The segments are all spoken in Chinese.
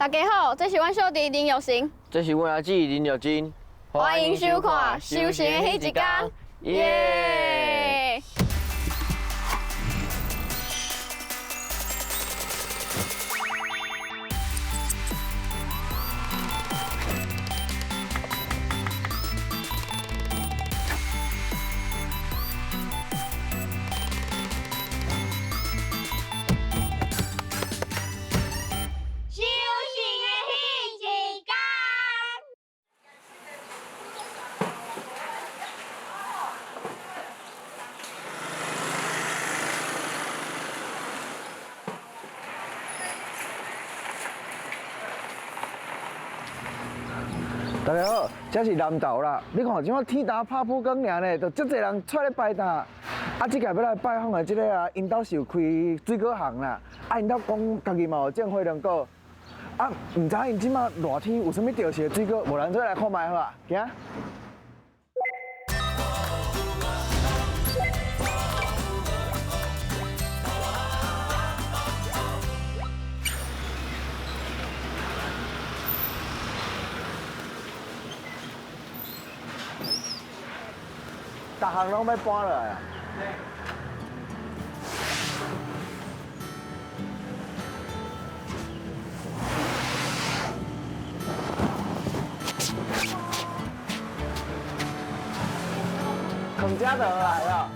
大家好，这是阮小弟林玉成，这是阮阿姊林玉金，欢迎收看《修行的迄一天》，耶！大家好，这是南投啦。你看，即摆天大拍蒲光尔呢，就足侪人出来拜堂。啊，即届要来拜访的即个啊，因兜是有开水果行啦。啊，因兜讲家己嘛有种火龙果。啊，唔知因即摆热天有啥物钓是的水果，无咱做来看卖好啊？行。逐项拢要搬落来啊！孔家的来了。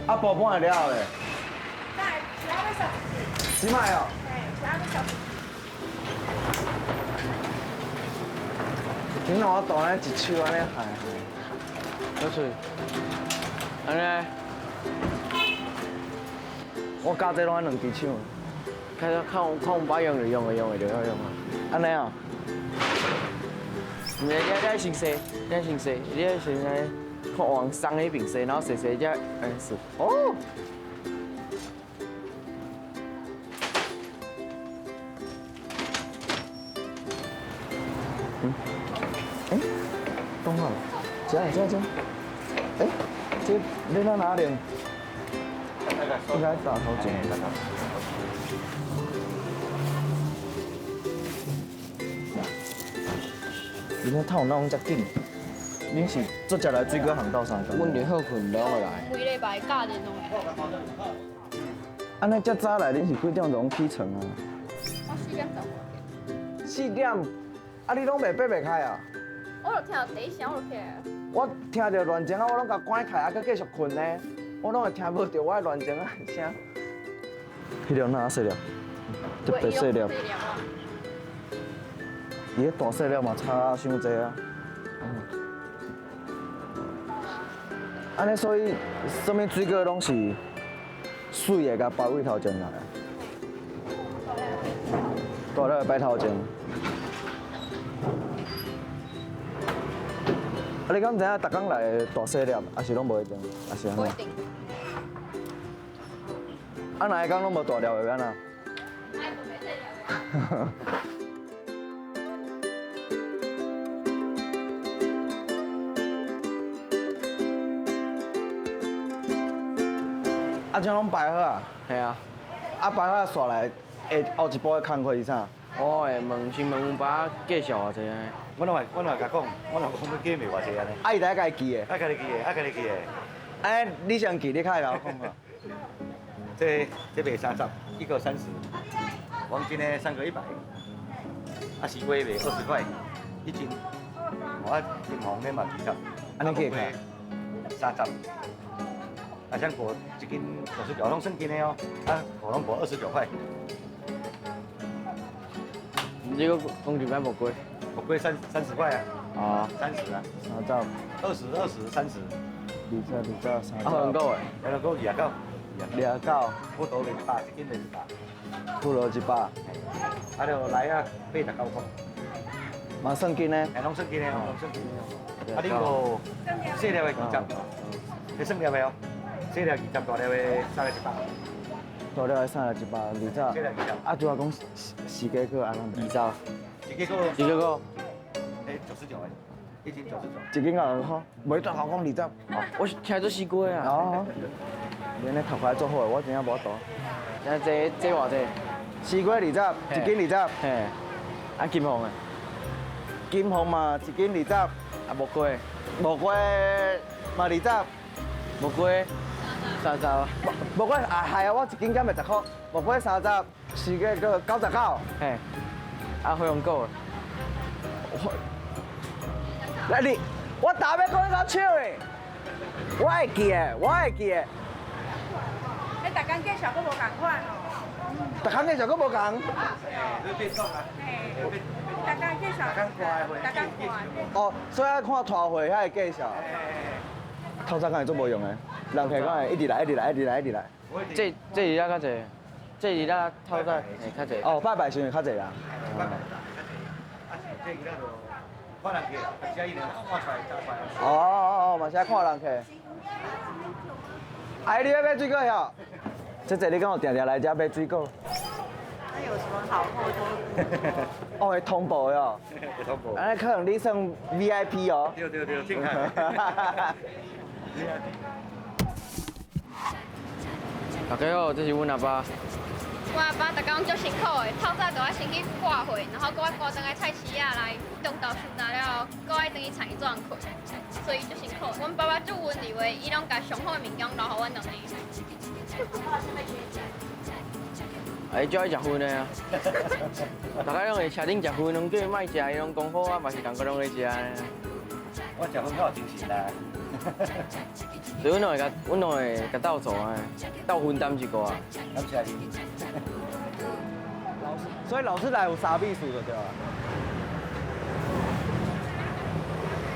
啊，包搬会了嘞。来，其他的小几卖哦？对，其他的小你看我大呢一手安尼害，好水，安尼，我加这拢两只手。看我把用就用就好用啊。安尼哦。你先洗，你先来看往上那边洗，然后洗再安尼洗。哦。懂了，这。哎，这你在哪里？应该打头前。你看透哪拢遮紧？恁是做食来水果行道上个？阮就好困拢会来。每礼拜假日拢会。安尼遮早来，恁是几点钟起床啊？我4点154点，啊你拢袂爬开啊？我就听到第一声我就起来了。我听到乱情啊，我拢甲关开啊，佮继续困呢。我拢会听无到我的乱情啊声。迄条哪细粒？特别细粒。伊迄大细粒嘛差伤济啊。安尼所以，什物水果拢是水的，甲包位头前来。大粒的摆头前。啊，你敢知影逐工来大细粒，还是拢无一定，还是安怎？不一定。啊，哪一工拢无大粒的安怎？啊，这拢摆好啊？系啊，啊，摆好煞来，后一步的工课是啥？我会先问阮爸介绍下者。我若甲讲，我若讲要记袂偌济安尼。啊，伊第一家己记的。啊，家己记的，家己记的。哎，你先记，你较会甲我讲啊。这卖30，一个30，黄金的3个100，啊西瓜卖20块1斤，啊金黄的嘛20，安尼计开30，啊像果1斤59，拢算斤的哦，啊果拢果29块。这个工钱买无贵，不贵30块啊，啊30啊，30、20、30。 20、30、啊，火龙果诶，火龙果29， 29，不多200，1斤200，不如100，啊就来啊89块，嘛算斤呢？拢算斤的哦，拢算斤的哦。啊，恁无细粒的20，你算粒的哦，细粒20，大粒的3个100。大了3个100，20。细粒20。啊，就话讲四个个安怎卖？ 20，一个一个个，哎99的，一斤99。一斤20块，袂大好讲20。哦，我听做西瓜啊。哦，恁咧头壳做好，我真正无多。那这偌济？西瓜20，一斤20。嘿，啊金红的，金红嘛，一斤20。啊木瓜，木瓜嘛20。木瓜30，木瓜啊，系啊，我一斤减卖10块。木瓜30，四个个99。嘿，啊火龙果，来你，我打要讲你讲笑的，我会记的，我会记的。你大家介绍都无共款哦。逐工介绍佫无共。你变爽啊！嘿，大家介绍，大家看。哦，所以爱看拖会遐个介绍。透早讲会做无用的，人客讲会一直来，一直来，一直来，一直来。这里较济，这里透早会较济。哦，拜拜时阵较济啦。这个就看人客，只伊两看出来加出来。哦，嘛是爱看人客。哎，你要买水果哟？这你敢有定定来遮买水果？那有什么好货都？哦，会通报哟。会通报。安尼可能你算 VIP 哦。对，正看。大家好，这是阮阿爸。我阿爸逐工足辛苦的，透早就爱先去挂货，然后搁爱挂转来菜市啊来中昼收纳了，搁爱转去田里做人困，所以足辛苦。阮爸爸足温柔的，伊拢甲上好的物件留互阮两个。哎，最爱食薰的啊！大家拢会车顶食薰，拢叫伊莫食，伊拢讲好啊，嘛是感觉拢咧食呢。我食薰较有精神啦。所以阮拢会甲斗做啊，斗分担一个啊。感谢你。所以老师来有三秘书就对了。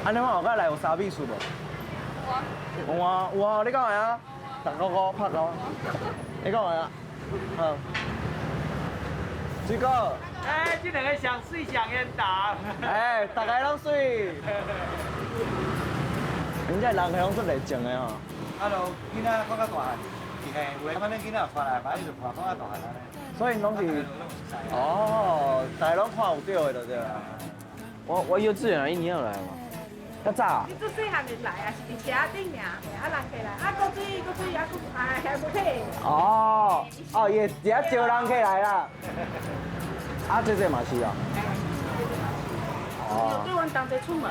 安尼我后摆来有三秘书无？有啊，有啊，你讲会啊？15块拍到。你讲会啊？好。水果。哎，这两个上水上烟打。哎，大家拢水。人家人乡出来种的吼。啊，就囡仔讲较大汉，是嘿，有诶，反正囡仔带来，反正就看讲较大汉安尼。所以拢是哦，大家拢看有对的就对啦。我幼稚园啊，1年有来嘛。较早。你做细汉就来啊，是伫车顶尔，啊人客来，啊搁水，啊搁还无体。哦，哦，伊会直接招人客来啦。啊，这嘛是啊。哦。对阮同齐出门，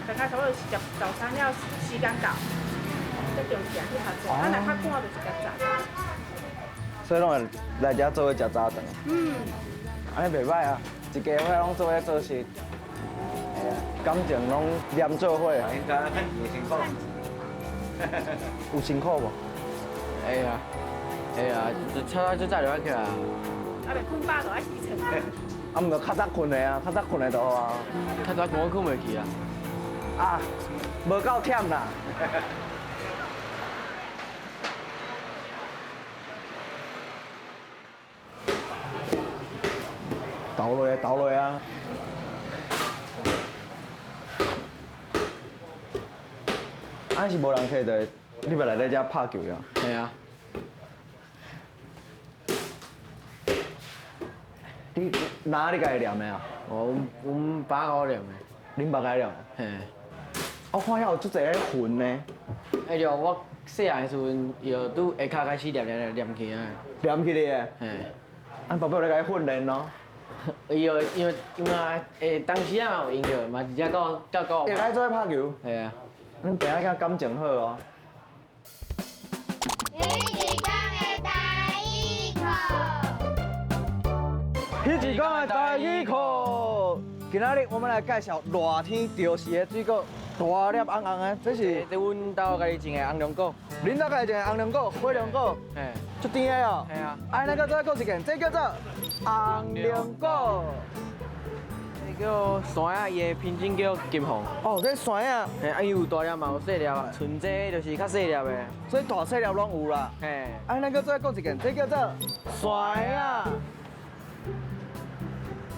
大家差不多是早餐了时间到，再中时去学做，啊若较赶就是较早。所以拢会来遮做伙食早顿。嗯。安尼袂歹啊，一家伙拢做伙做事，哎呀，感情拢连做伙。应该看钱的情况。有辛苦无？会啊，就超早就爱起来啊。啊，袂困饱就爱起床。啊，毋着较早困的啊，较早困的就好啊。较早我困袂去啊。啊，无够忝啦。倒落啊！啊是无人客的，你要来在遮拍球呀？系啊。你哪你家己念的啊？阮爸甲我念的。恁爸家念？嘿。我看遐有足侪云呢。哎对，我细汉的时阵，又拄下骹开始念起啊。念起嚟的。嘿。俺爸爸咧甲你训练咯。因为当时啊有音乐嘛，直接到。会该做拍球。系啊。恁爸仔感情好哦。彼一讲的台语课，今仔日我们来介绍热天潮时的水果，大粒红红的，这是这阮兜家己种的红龙果。恁家己种的红龙果、火龙果，嘿。足甜的哦。系啊。哎，那个再讲一件，这叫做红龙果。这叫山啊，伊的品种叫金红。哦，这酸啊，嘿，啊伊有大粒嘛，有细粒，剩这就是较细粒的。所以大细粒拢有啦。嘿。哎，那个再讲一件，这叫做酸啊。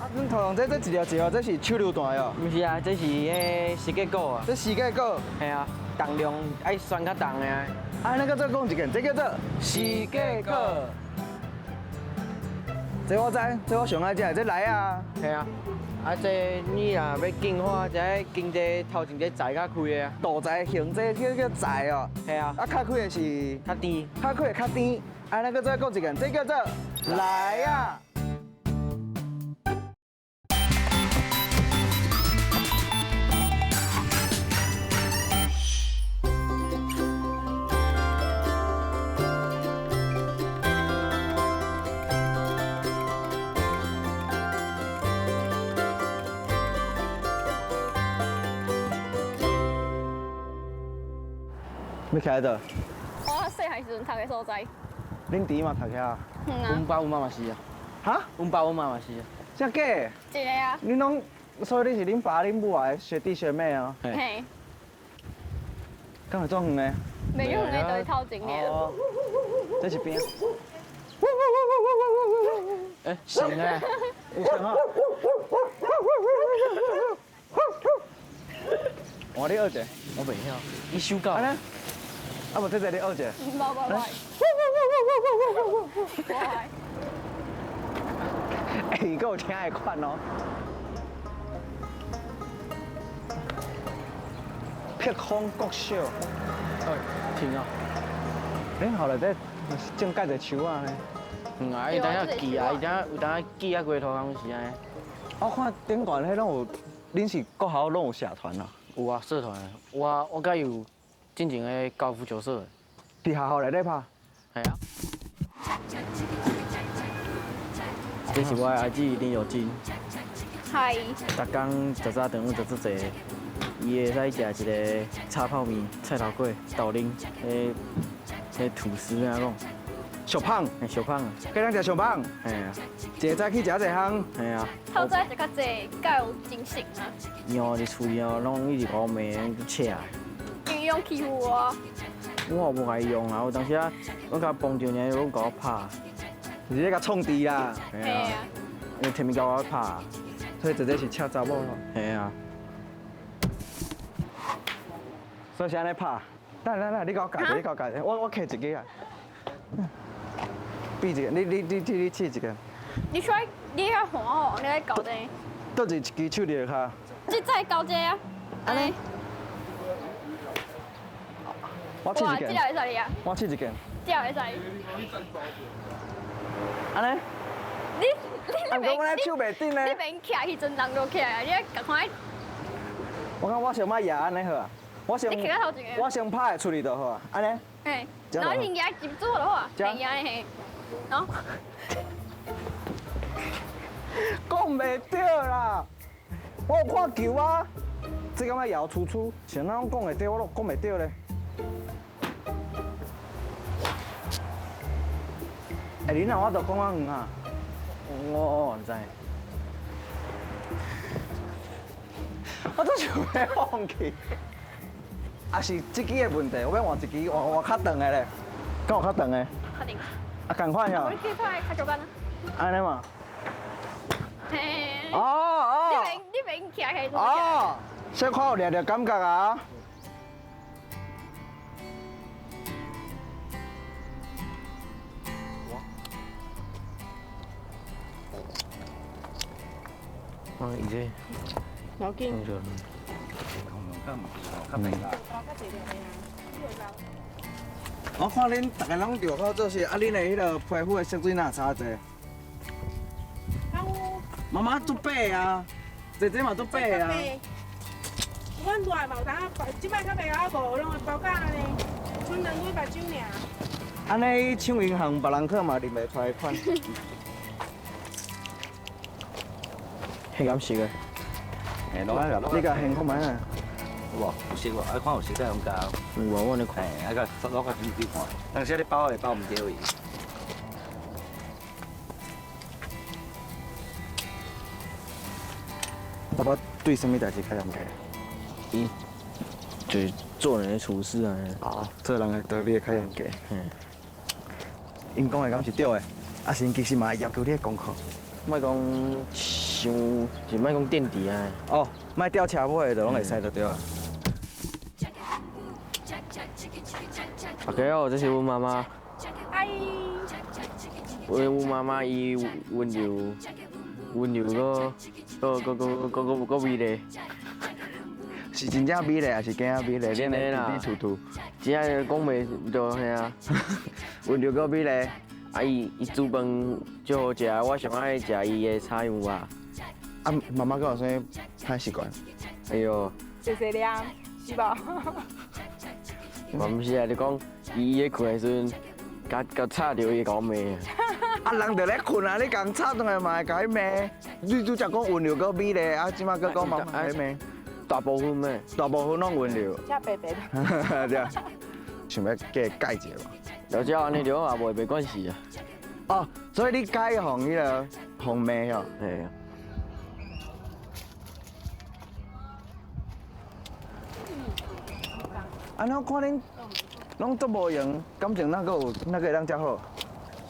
啊，恁头上这一条一条，这是手榴弹哟。毋是啊，这是迄四季果啊。这四个果。系啊，重量爱选较重的啊。啊，那个再讲一件，这叫做四季果。这我知，这我上爱食的，这来啊！系啊，啊这你若要进化，这经济头前这财较开的啊，大财行这叫财哦。系啊，啊，较开的是较低。较开的较甜。啊，那个再讲一个，这叫做来啊！要徛喺倒？我细汉时阵读的所在。恁弟嘛读遐啊？阮爸阮妈嘛是啊，哈？阮爸阮妈嘛是啊。真假的？一个啊。恁拢，所以你是恁爸恁母的学弟学妹哦？嘿，嘿，敢会种远的？袂用的就是头前的。哦，这是边。诶，行诶，有像啊？换你学者，我袂晓，伊手教。安尼？啊无这个你学者。无，我会。哎，伊还有听的款哦。僻风国小，听啊。恁后来在种介只树啊呢？啊，伊等下记啊，伊等下有等下记啊，龟头敢是安尼。我看顶悬迄拢有，恁是国校拢有社团啊？有啊，社团的，我甲有进前的高尔夫球社的。伫学校内底拍？系啊。这是我的阿姊林有金，嗨，逐工食早顿食足济，伊会使食一个炒泡面、菜头粿、豆奶、迄吐司安怎讲？小胖，小胖啊，今日食小胖，嘿啊，一早起食一项。嘿啊。透早食较济，较有精神啊。伊哦，伫厝里哦，拢一直甲我骂，去扯。因为用欺负我。我无甲伊用啊，有当时啊，我甲碰着呢，拢甲我拍。是咧甲创治啦，嘿嘿啊。伊摕物甲我拍。所以这个是恰查某咯。嘿啊。所以是安尼拍。来，你甲我教者，你甲我教者，我摕一个啊。比一个，你试一个。你出来，你遐换哦，你来搞这。倒一支手就卡。即再搞这啊。安尼。哇，我试一个。这条会使你啊？我试一个。这条会使。安尼？啊，我我手袂顶咧。你免徛迄阵人就起来啊！你赶快。我讲我先莫压安尼好啊。我先。你徛到头前。我先拍会出去就好啊，安尼。嘿。然后你压紧住就好啊。嘿，压嘿。然后。讲袂对啦，我有看球啊，这感觉摇出出，像咱讲会对，我都讲袂对咧。哎，你那我都讲啊远啊，我唔知。我都想要放弃。啊是这支的问题，我要换一支，换较长的咧，敢有较长的？确定。啊，共款呀。你可以拍较久版啊。安尼嘛。嘿。哦。你免徛迄阵。哦，小可有掠着感觉啊。啊，伊这。要紧。我看恁大家拢着好做事，啊，恁的迄个皮肤的色水哪差济？妈妈做白啊，姐姐嘛做白啊。阮热嘛有当啊，即摆较袂晓无，拢会包甲安尼，剩两尾目睭尔。安尼抢银行，别人可嘛认袂出来款。迄敢熟个？你甲现看卖啊？有无？有熟无？爱看有熟才用教。有啊，我咧看。哎，啊个攞个笔去看，当时你包会包唔对伊。爸爸对什么代志较严格？伊就是做人的处事啊。啊，做人的道理较严格。嗯。因讲的敢是对的，啊是因其实嘛会要求你的功课。莫讲伤，就莫讲垫底啊。哦，莫吊车尾的，就拢会使就对了。大家好，这是阮妈妈。阿姨。阮妈妈伊温柔个美丽，是真正美丽还是假美丽？真的啦你处处只讲袂着嘿啊。温柔个美丽。啊伊煮饭最好食，我上爱食伊的炒羊肉。啊，妈妈跟我说歹习惯。哎呦，谢谢亮，是吧？嘛毋是啊，就讲伊咧困的时阵，甲吵着伊甲我骂。啊，人就咧困啊，你共吵转来嘛会甲伊骂。你拄则讲温柔个美丽，啊，即马佫讲妈妈甲伊骂。大部分咩？大部分拢温柔。遮白白的。对啊。想要给改一下吧。了解安尼就好也袂关系啊。哦，所以你改互迄个红妹哦。嘿啊。啊，我看恁拢足无用，感情哪个会当遮好？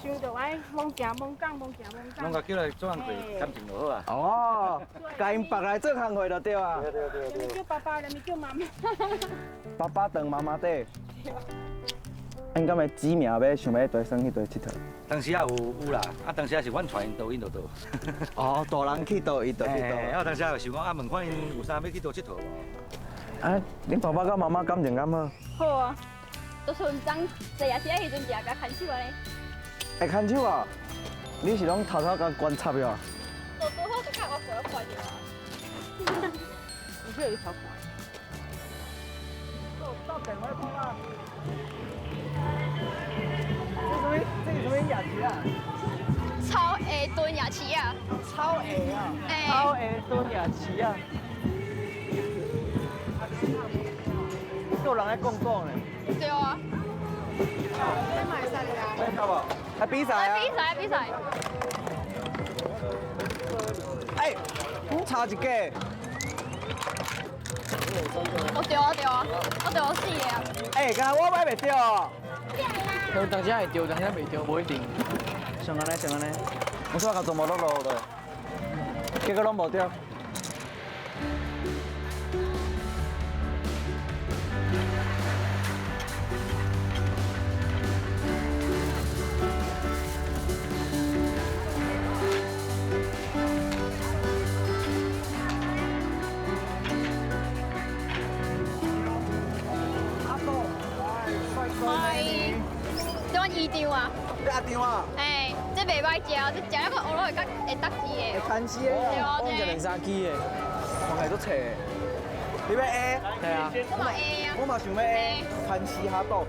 想着爱猛行猛讲，猛行猛讲。拢甲叫来做工课，感情就好啊。哦，甲因绑来做工课就对啊。你叫爸爸，你叫妈妈。爸爸当妈妈底。因敢会指名要想要佗耍去佗佚佗？当时也有啦，啊，当时也是阮带因倒，因就倒。哦，大人去倒，伊就去倒。我当时也想讲啊，问看因有啥要去倒佚佗无？啊，恁爸爸甲妈妈感情敢好？好啊，就是阮当坐夜车迄阵，也甲牵手安尼。会牵手啊？你是拢偷偷甲观察哟？做好就甲我过快点啊！你这有一条管。到电话碰啦。这是什么雅琪啊？超会炖夜市啊！超会啊！哎超会炖雅琪啊！有人在讲呢。对啊。在跳无？还比赛啊？比赛。哎，我差一个。我对啊，我死个啊！哎，刚才我买袂着哦。有当时会着，当时袂着，无一定。像安尼，我说甲做无落落的，结果拢无着。这碗鱼肠啊！你阿张啊？哎，这袂歹食哦，这食了个乌落会会得志的。会牵丝的。我一两三支的，我系都切的。你要 A？对啊。我嘛 A 啊。我嘛想要 A，牵丝哈肚。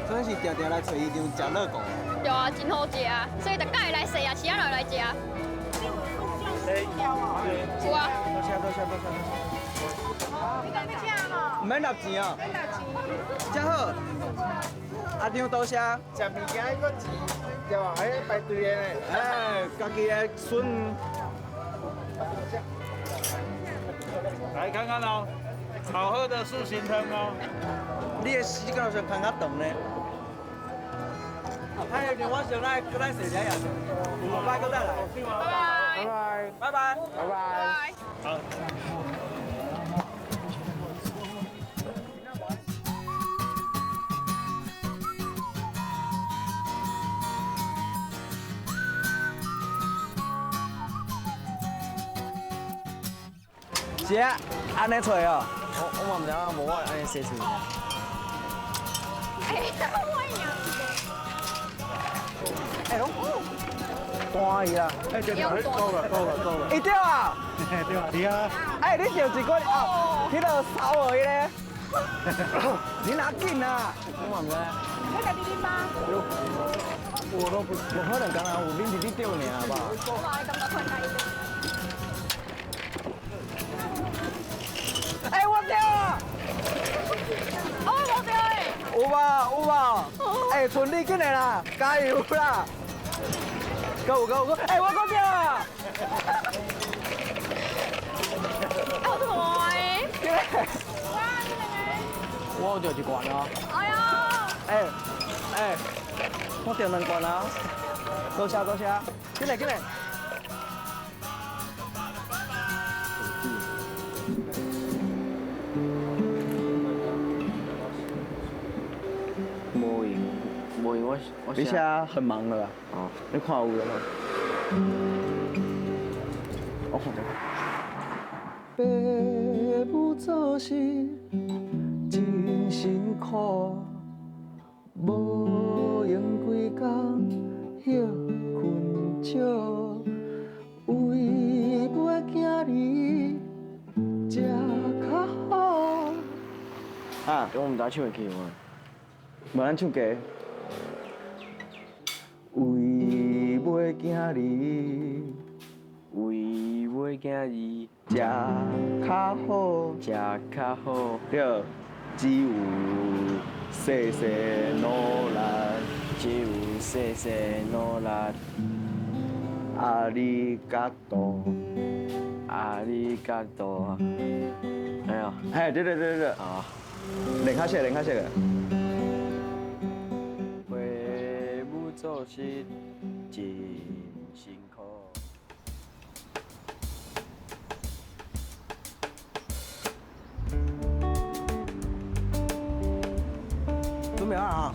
所以是定定来找伊张食乐果。对啊，真好食啊，所以大家会来食啊，吃啊来食。有啊。多谢。唔免纳钱啊。真好。阿张多谢。食物件迄个钱，对吧？迄排队的呢。哎，家己的孙。来看看哦，好喝的是新汤哦。你的时间上看较长呢。还有一我想来跟咱坐车呀，下摆搁再来。拜拜。拜。好。是啊，安尼找哦。我嘛唔知影，无我安尼写出。哎，拢单伊啦。哎，够了。一条啊。对啊，对啊。哎，你钓一个哦，迄个烧鹅咧。你拿紧啊！我嘛唔知。要家己拎吗？我都不可能，刚刚有恁弟弟钓尔吧？哎，我钓啊！哦，我对诶。有吧？哎，顺利紧来啦，加油啦！够！哎，我讲钓啊！好大诶！我有钓一罐啊。哎呀！哎，我钓2罐啊！多谢，进来。无用，我我你现在很忙了啦。哦，你看有了吗？我看一下。爸母做事真辛苦，无用规工歇困少，为要囝儿食较好。啊，跟我们家唱会起吗？无咱唱歌。为要囝儿为要囝儿食较好，食较好，对，只有细细努力，只有细细努力，阿里嘎多，阿里嘎多。哎呀，嘿，对对对对，啊，练较熟，练较熟个。父母做事真辛苦。准备好啊！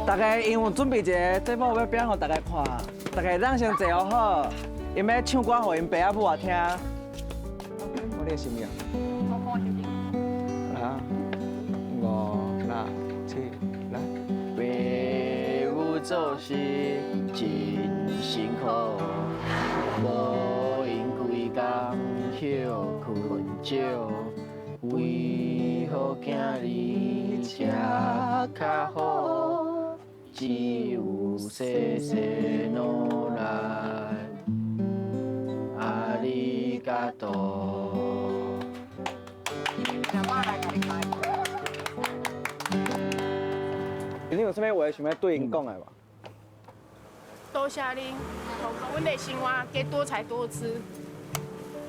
大家因为准备一个节目要表演给大家看，大家让先坐好，因要唱歌给因爸阿母也听。我你的心意啊？来，五、六、七，来。父母做事真辛苦，无因规工休困少，为好囝儿食较好，只有细细努力，阿里嘎多。你有啥物话想要对因讲的吧？多谢恁，阮的生活加多彩多姿。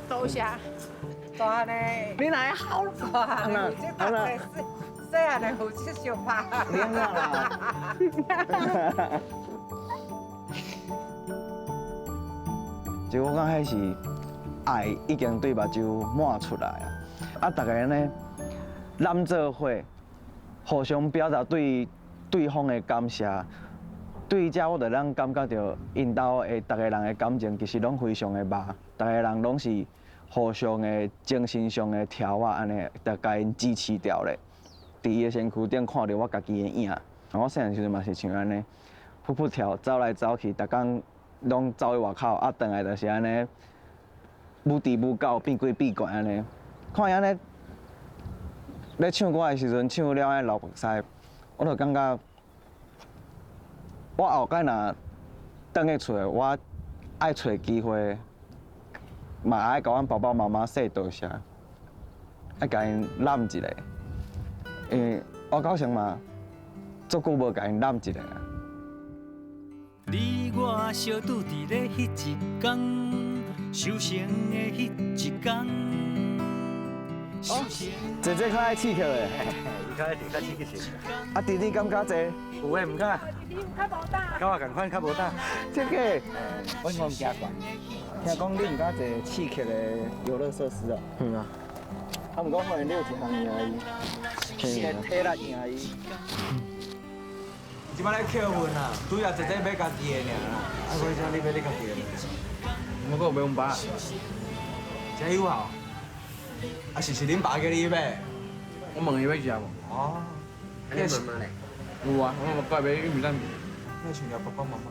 多谢。大呢，你来好大呢，这大细细汉的有这小拍。你安怎啦？就我讲，迄是爱已经对目睭满出来啊！啊，大家呢，揽做伙，互相表达对方的感谢。对遮，我就咱感觉到因兜的大家人的感情，其实拢非常的密，大家人拢是互相的精神上的条啊，安尼，大家因支持掉咧。伫伊的身躯顶看到我家己的影，我细汉时阵嘛是像安尼，噗噗跳，走来走去，逐工拢走去外口，啊，转来就是安尼，母猪母狗变龟变怪安尼。看伊安尼咧唱歌的时阵，唱了安流目屎，我就感觉。我后摆若转去厝，我爱找机会，嘛爱甲阮爸爸妈妈说多谢，爱甲因揽一个，因为我到现嘛，足久无甲因揽一个啊。你我相拄伫咧迄一天，收成的迄一天。姐姐较爱刺激的，伊较爱较刺激性。啊弟弟感觉这有诶，毋敢。较无大。甲我共款，较无大。这个，阮讲加悬。听讲你毋敢坐刺激的游乐设施哦。啊，啊，毋过可能你有一项赢伊，你的体力赢伊。即摆咧扣分啊，主要姐姐买家己的尔啦。啊，为啥你买你家己的？我搁有买阮爸，真有效。啊，是恁爸叫你买？我问伊要食无？哦，你问嘛咧？有啊，我过来买玉米蛋饼。那想要爸爸妈妈。